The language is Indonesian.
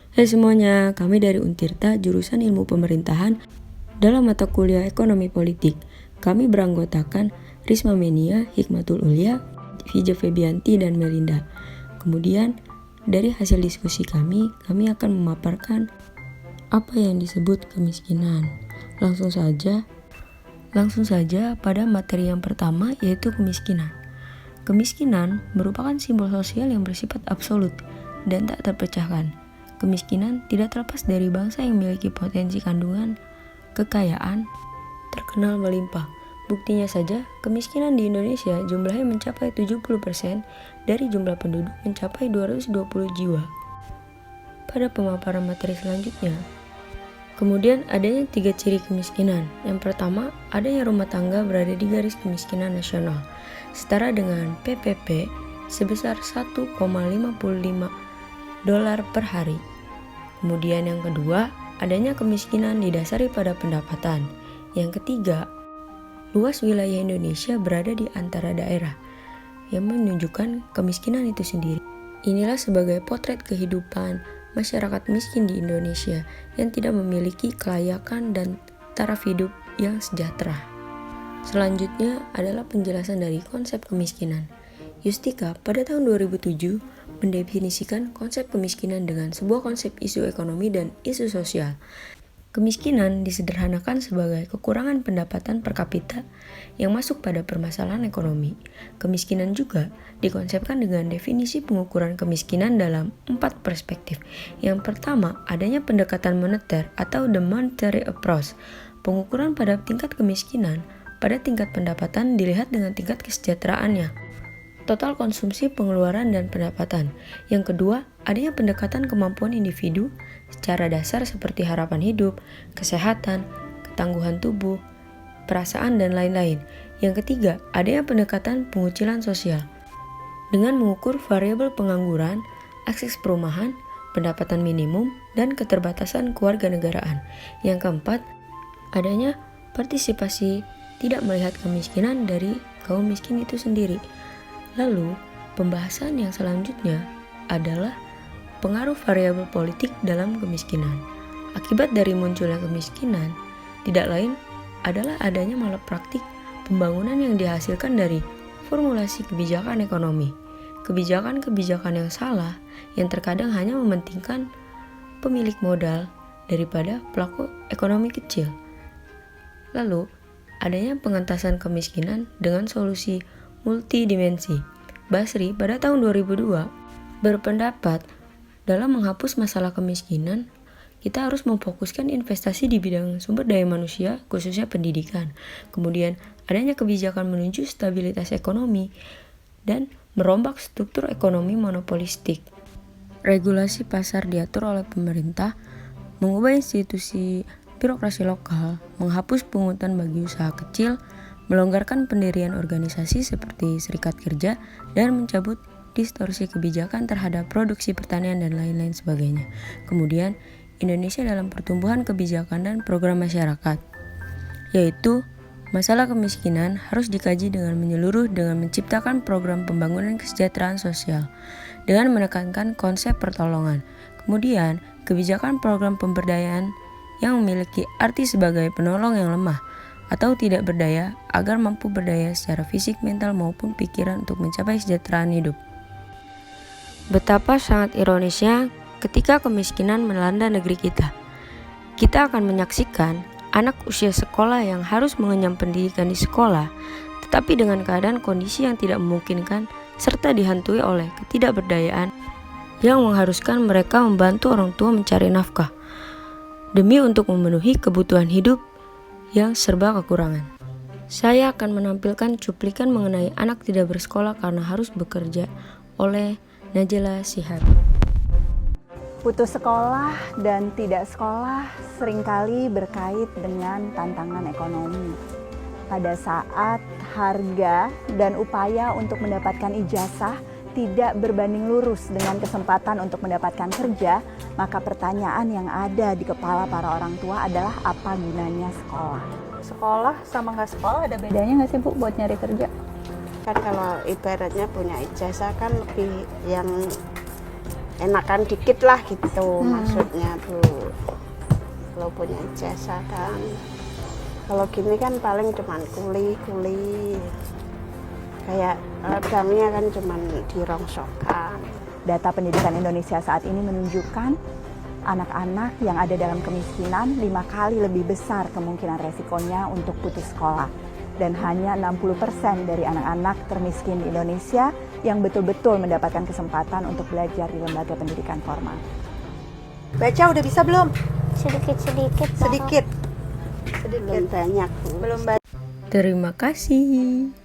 Hai semuanya, kami dari Untirta, jurusan Ilmu Pemerintahan dalam mata kuliah Ekonomi Politik. Kami beranggotakan Risma Menia, Hikmatul Ulia, Vija Febianti, dan Melinda. Kemudian, dari hasil diskusi kami akan memaparkan apa yang disebut kemiskinan. Langsung saja pada materi yang pertama, yaitu kemiskinan. Kemiskinan merupakan simbol sosial yang bersifat absolut dan tak terpecahkan. Kemiskinan tidak terlepas dari bangsa yang memiliki potensi kandungan, kekayaan, terkenal melimpah. Buktinya saja, kemiskinan di Indonesia jumlahnya mencapai 70% dari jumlah penduduk mencapai 220 jiwa. Pada pemaparan materi selanjutnya, kemudian adanya 3 ciri kemiskinan. Yang pertama, adanya rumah tangga berada di garis kemiskinan nasional, setara dengan PPP sebesar 1,55 dolar per hari. Kemudian yang kedua, adanya kemiskinan didasari pada pendapatan. Yang ketiga, luas wilayah Indonesia berada di antara daerah yang menunjukkan kemiskinan itu sendiri. Inilah sebagai potret kehidupan masyarakat miskin di Indonesia yang tidak memiliki kelayakan dan taraf hidup yang sejahtera. Selanjutnya adalah penjelasan dari konsep kemiskinan. Yustika pada tahun 2007 mendefinisikan konsep kemiskinan dengan sebuah konsep isu ekonomi dan isu sosial. Kemiskinan disederhanakan sebagai kekurangan pendapatan per kapita yang masuk pada permasalahan ekonomi. Kemiskinan juga dikonsepkan dengan definisi pengukuran kemiskinan dalam 4 perspektif. Yang pertama, adanya pendekatan moneter atau the monetary approach. Pengukuran pada tingkat kemiskinan pada tingkat pendapatan dilihat dengan tingkat kesejahteraannya, total konsumsi, pengeluaran, dan pendapatan. Yang kedua, adanya pendekatan kemampuan individu secara dasar seperti harapan hidup, kesehatan, ketangguhan tubuh, perasaan, dan lain-lain. Yang ketiga, adanya pendekatan pengucilan sosial dengan mengukur variabel pengangguran, akses perumahan, pendapatan minimum, dan keterbatasan kewarganegaraan. Yang keempat, adanya partisipasi tidak melihat kemiskinan dari kaum miskin itu sendiri. Lalu, pembahasan yang selanjutnya adalah pengaruh variabel politik dalam kemiskinan. Akibat dari munculnya kemiskinan, tidak lain adalah adanya malapraktik pembangunan yang dihasilkan dari formulasi kebijakan ekonomi. Kebijakan-kebijakan yang salah yang terkadang hanya mementingkan pemilik modal daripada pelaku ekonomi kecil. Lalu, adanya pengentasan kemiskinan dengan solusi multidimensi. Basri pada tahun 2002 berpendapat dalam menghapus masalah kemiskinan, kita harus memfokuskan investasi di bidang sumber daya manusia, khususnya pendidikan. Kemudian adanya kebijakan menuju stabilitas ekonomi dan merombak struktur ekonomi monopolistik. Regulasi pasar diatur oleh pemerintah, mengubah institusi birokrasi lokal, menghapus pungutan bagi usaha kecil, melonggarkan pendirian organisasi seperti serikat kerja, dan mencabut distorsi kebijakan terhadap produksi pertanian dan lain-lain sebagainya. Kemudian, Indonesia dalam pertumbuhan kebijakan dan program masyarakat, yaitu masalah kemiskinan harus dikaji dengan menyeluruh dengan menciptakan program pembangunan kesejahteraan sosial dengan menekankan konsep pertolongan. Kemudian, kebijakan program pemberdayaan yang memiliki arti sebagai penolong yang lemah atau tidak berdaya agar mampu berdaya secara fisik, mental, maupun pikiran untuk mencapai kesejahteraan hidup. Betapa sangat ironisnya ketika kemiskinan melanda negeri kita. Kita akan menyaksikan anak usia sekolah yang harus mengenyam pendidikan di sekolah, tetapi dengan keadaan kondisi yang tidak memungkinkan serta dihantui oleh ketidakberdayaan yang mengharuskan mereka membantu orang tua mencari nafkah demi untuk memenuhi kebutuhan hidup yang serba kekurangan. Saya akan menampilkan cuplikan mengenai anak tidak bersekolah karena harus bekerja oleh Najla Shihab. Putus sekolah dan tidak sekolah seringkali berkait dengan tantangan ekonomi. Pada saat harga dan upaya untuk mendapatkan ijazah tidak berbanding lurus dengan kesempatan untuk mendapatkan kerja, maka pertanyaan yang ada di kepala para orang tua adalah apa gunanya sekolah? Sekolah sama nggak sekolah ada bedanya nggak sih Bu buat nyari kerja? Kan kalau ibaratnya punya ijazah kan lebih yang enakan dikit lah gitu maksudnya Bu. Kalau punya ijazah kan, kalau gini kan paling cuman kuli kayak gamnya kan cuman dirongsokan. Data pendidikan Indonesia saat ini menunjukkan anak-anak yang ada dalam kemiskinan 5 kali lebih besar kemungkinan resikonya untuk putus sekolah. Dan hanya 60% dari anak-anak termiskin di Indonesia yang betul-betul mendapatkan kesempatan untuk belajar di lembaga pendidikan formal. Baca udah bisa belum? Sedikit Sedikit. belum banyak Bu. Belum baca. Terima kasih.